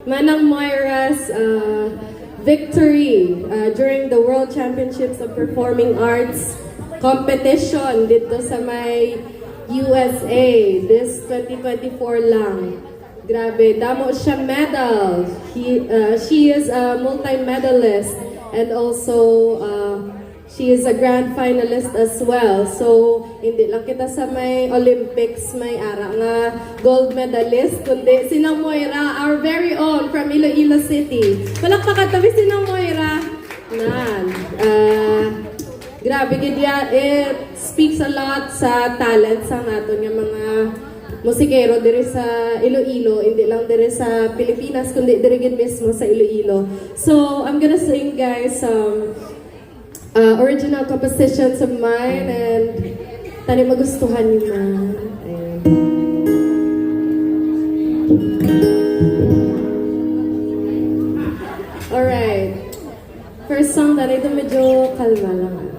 Manang Moira's victory during the World Championships of Performing Arts competition dito sa may USA this 2024 lang. Grabe, damo siya medal. She is a multi-medalist and also she is a grand finalist as well. So, hindi lang kita sa may Olympics, may ara nga gold medalist, kundi sinang Moira, our very own from Iloilo City. Palakpakan tabi sinang Moira. Nan. Grabe, gidya, it speaks a lot sa talent sa naton nga mga musikero diri sa Iloilo, hindi lang diri sa Pilipinas, kundi diri gid mismo sa Iloilo. So, I'm gonna sing guys original compositions of mine and tani magustuhan niyo man. Alright. First song tani ito medyo kalma lang.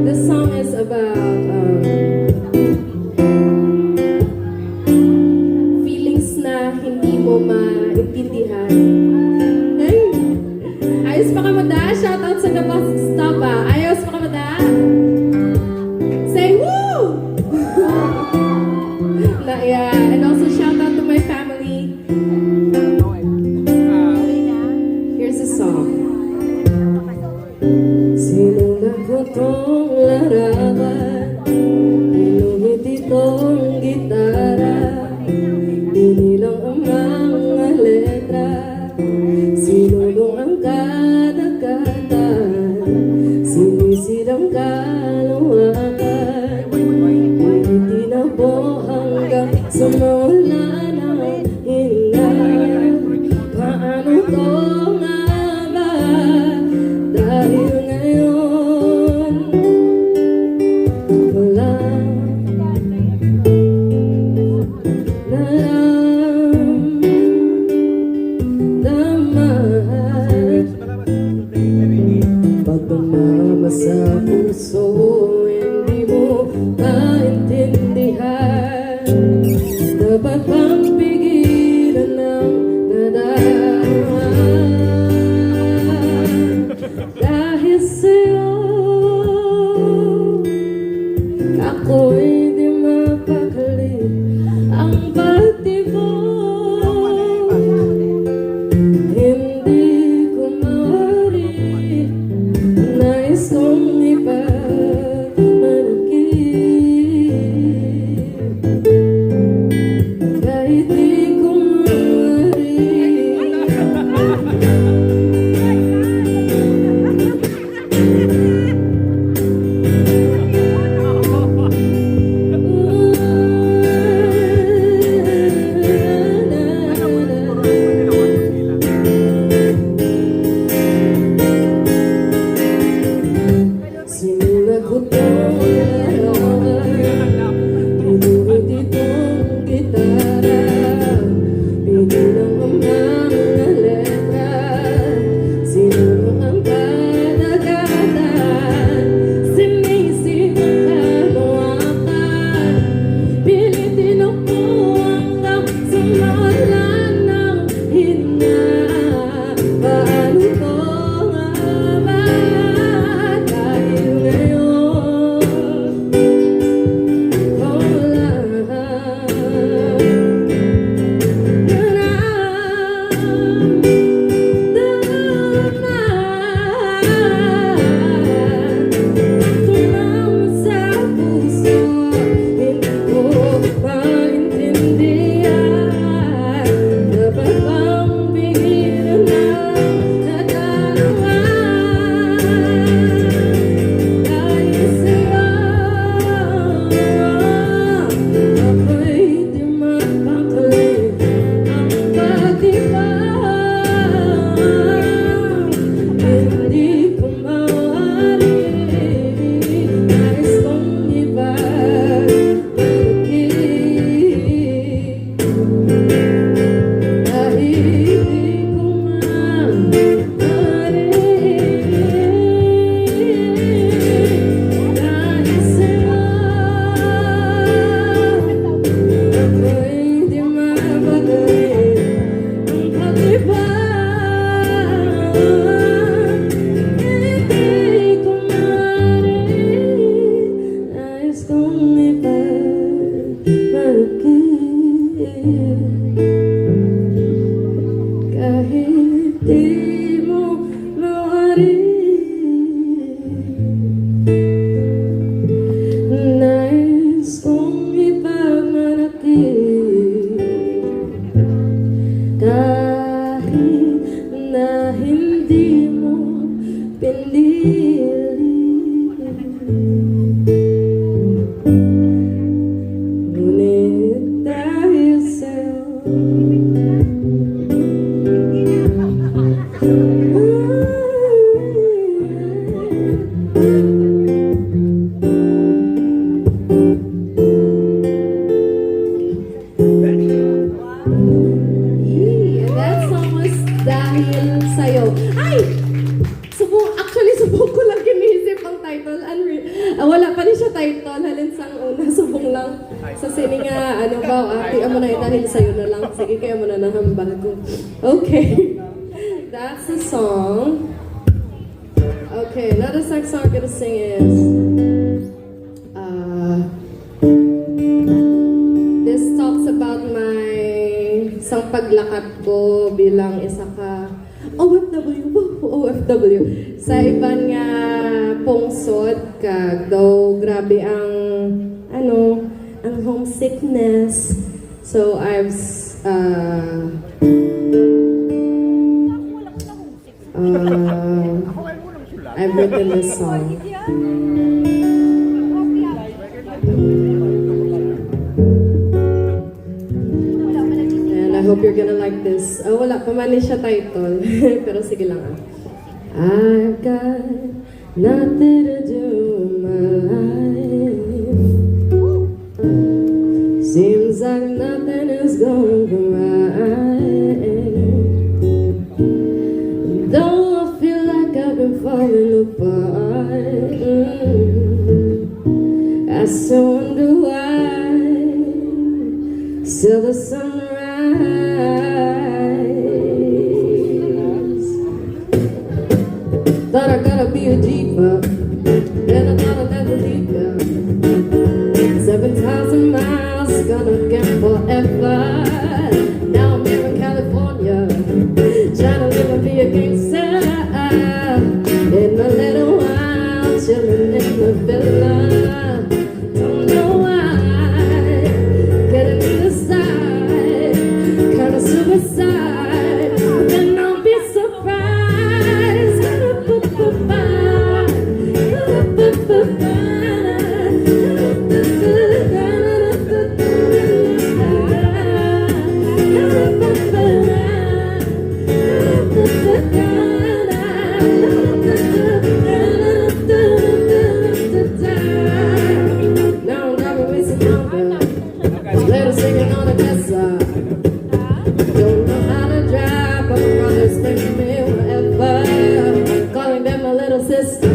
This song is about feelings na hindi mo maintindihan. Hey! Ayos pa ka mada? Shoutout sa Gabas Stapa. Ayos pa ka mada? Say woo! Yeah. And also shoutout to my family. Here's a song. Sinundan ko tong larawan, inuhit itong gitara, binilang ang mga letra, sinulong ang kada kata, sinisidang kaluwakan, itinabo hanggang sumula ng hinga. Paano to nga ba? Dahil ngayon wala naramdaman. Pagmamama sa puso, hindi mo maintindihan. Dapat bang pigilan ng nadarama? Dahil sa'yo ako'y di mapakali. Ang pagtibok hindi ko mawari. Nais kong ipagmalaki kahit di ko mawari. Sinulat ko tong larawan, inuhit itong gitara, binilang ang mga letra, sinulong ang kada kata, sinisip ang kaluwakan, pilitin ako hanggang sumala ng hinga. Paano to nga ba? Dahil ngayon wala naramdaman. Tumama sa puso, hindi ko maintindihan. Dapat bang pigilan ng nadarama? Dahil sa'yo ako'y di mapakali. Ang pagtibok hindi ko mawari. Nais kong ipagmalaki kahit di ko mawari. Dahil sa'yo kahit di mo maaaring nais kong ipagmanatili kahit na hindi mo pinili. Ngunit dahil sa'yo that song was dahil sa'yo. Ay! Subong ko lang kinisip ang title. Wala pa rin siya title. Halin sang una. Subong lang. Sa sininga, ano ba, ati, amo na dahil sa'yo na lang. Sige, kaya mo na nahambal ko. Okay. That's the song. Okay, another sex song I'm gonna sing is this talks about my isang paglakat ko bilang isa ka OFW sa iban nga pungsod kag daw grabe ang ang homesickness. So I've written this song. And I hope you're gonna like this. Wala pa man siya title. Pero sige lang I've got nothing to do in my life. Seems like nothing is going right. Though I feel like I've been falling apart, I still wonder why. Still the sunrise. Thought I gotta be a diva, then I thought I'd never leave ya. 7,000 miles, gonna get forever. Now I'm here in California, trying to live and be a gangster. In a little while, chilling in the villa. Don't know why, getting to the side, kinda suicide. Then I'll be surprised. Let us sing it on the desert. Don't know how to drive, but my brothers bring me wherever. Calling them my little sister.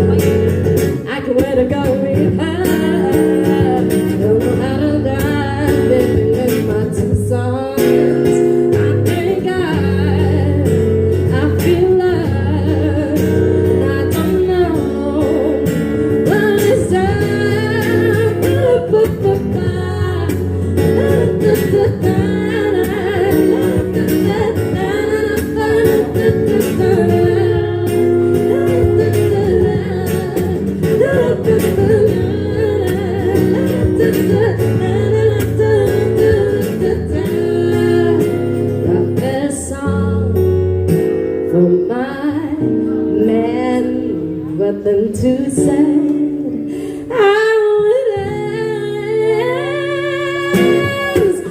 I can wear to go with her. Don't know how to drive, living with my two sons. I thank God, I feel love. I don't know what it's for my man, nothing to say. I would ask,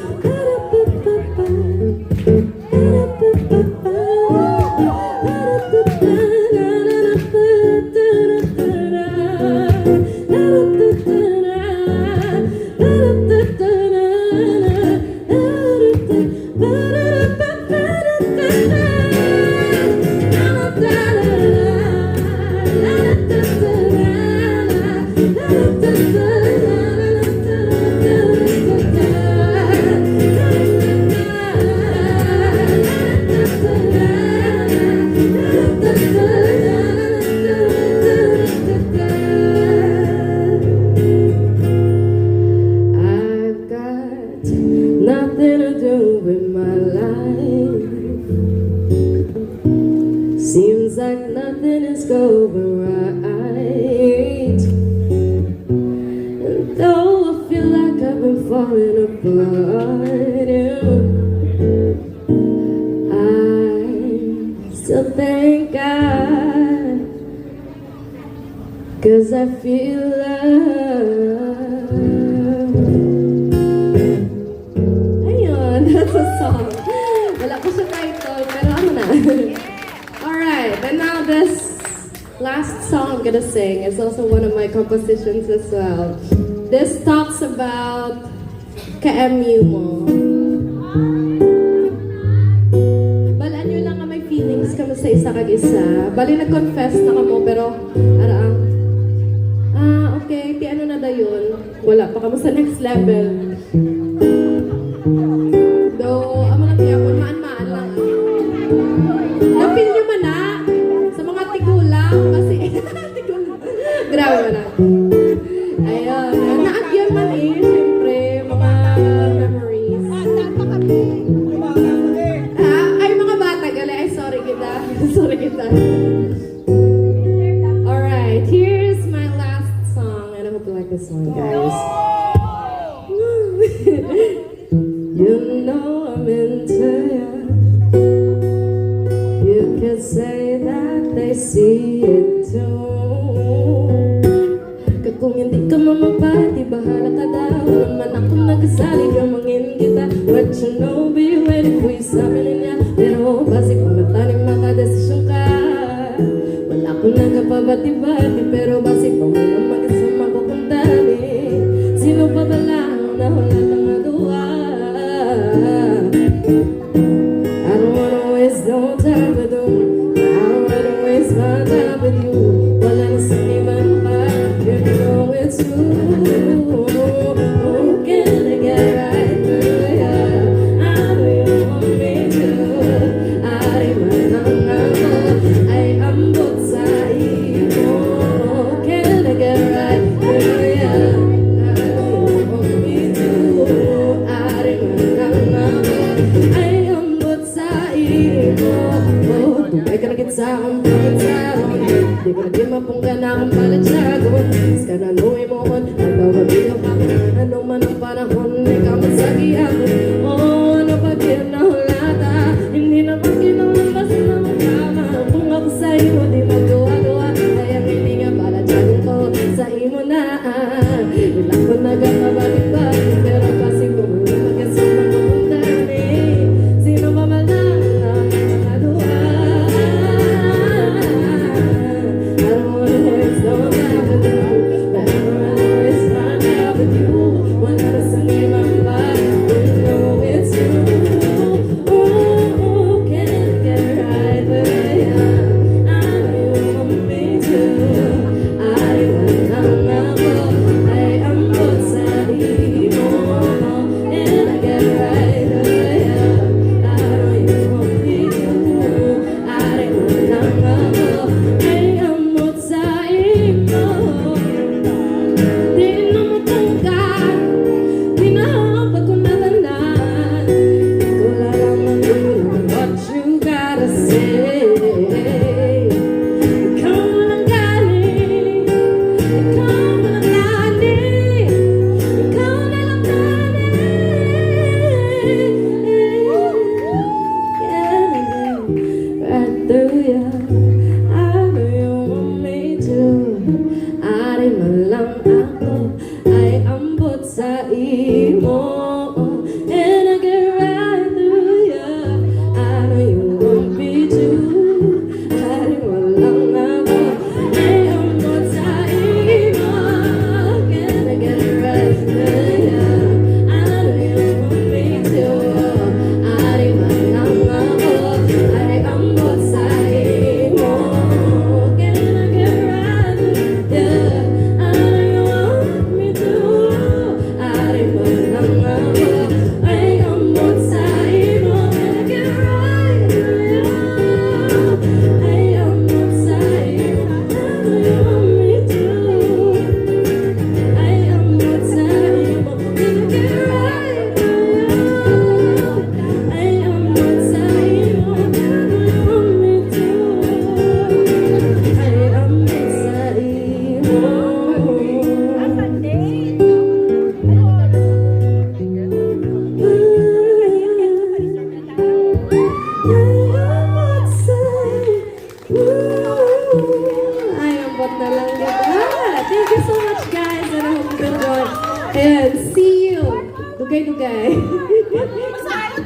find you. I still thank God, 'cause I feel love. Ayun, that's a song. Wala ko siya title, pero ano na. Alright, and now this last song I'm gonna sing is also one of my compositions as well. This talks about ka-MU mo. Balaan nyo lang nga may feelings kamo sa isa kag isa. Bali nag-confess na kamo pero araang okay, ti ano na dayon? Wala pa kamo sa next level. Though, amo na tiya ko, maan-maan lang. Na-feel nyo man na sa mga tigulang kasi tigulang. Grabe man na. Ayun, na-agyan man syempre, mga memories. Ay, mga bata, gali. Ay, sorry kita. Sorry kita. Alright, here's my last song. And I hope you like this one, guys. You know I'm into you. You could say that they see it too. Kung hindi ka mamapati, bahala ka daw. Naman ako nagkasali, gamangin kita. But you know, be ready for you sabi niya. Pero basi kung matanim makadesisyon ka. Wala ko nagkapabati-bati, pero basi kung wala mag-isama ko kung dali. Sino pa ba lang na wala nang magawa? I don't wanna waste no time with you. I don't wanna waste my time with you. Wala na sa iman pa. You know it's true. Oh, can I get right through ya? I know you want me to. Ay, manang ako ay ambot sa iyo. Can I get right through ya? I know you want me to. Ay, manang ako ay ambot sa iyo. Oh, tubay ka na kitsa akong pagkatsaon. Di ko na di mapungga na akong palatsagon. Is ka na nuwi mo kon, nagbababiyo ka. Anong man ang panahon, ikaw magsagi ako. Oh, ano pa din na hulata. Hindi naman kinamabas na magkama. Kung ako sa iyo, di magawa-gawa. Kaya hindi nga palatsagon ko sa imo na. Ilang ko nagkakabalik-balik, pero kasi kung hindi magkasama ko kung dami. Sino ba malang na magawa? I don't wanna waste no time with you. I don't wanna waste my time with you. Wala na sa limang ba? You know it's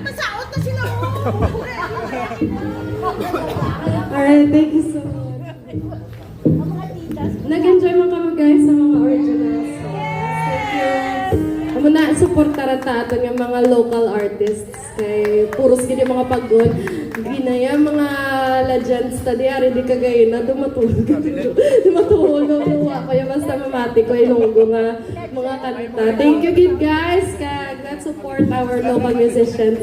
Masaot na sila. Alright, thank you so much. Nag-enjoy mo kami guys sa mga originals. Thank you. Amo na suportaran ta ato ng mga local artists kay puros gid yung mga pagod. Ginaya mga legends ta di ari di kagay na dumatulog. Dumatulog wa kaya basta mamati ko ilunggo nga mga kanta. Thank you gid guys. Let's support our local musicians.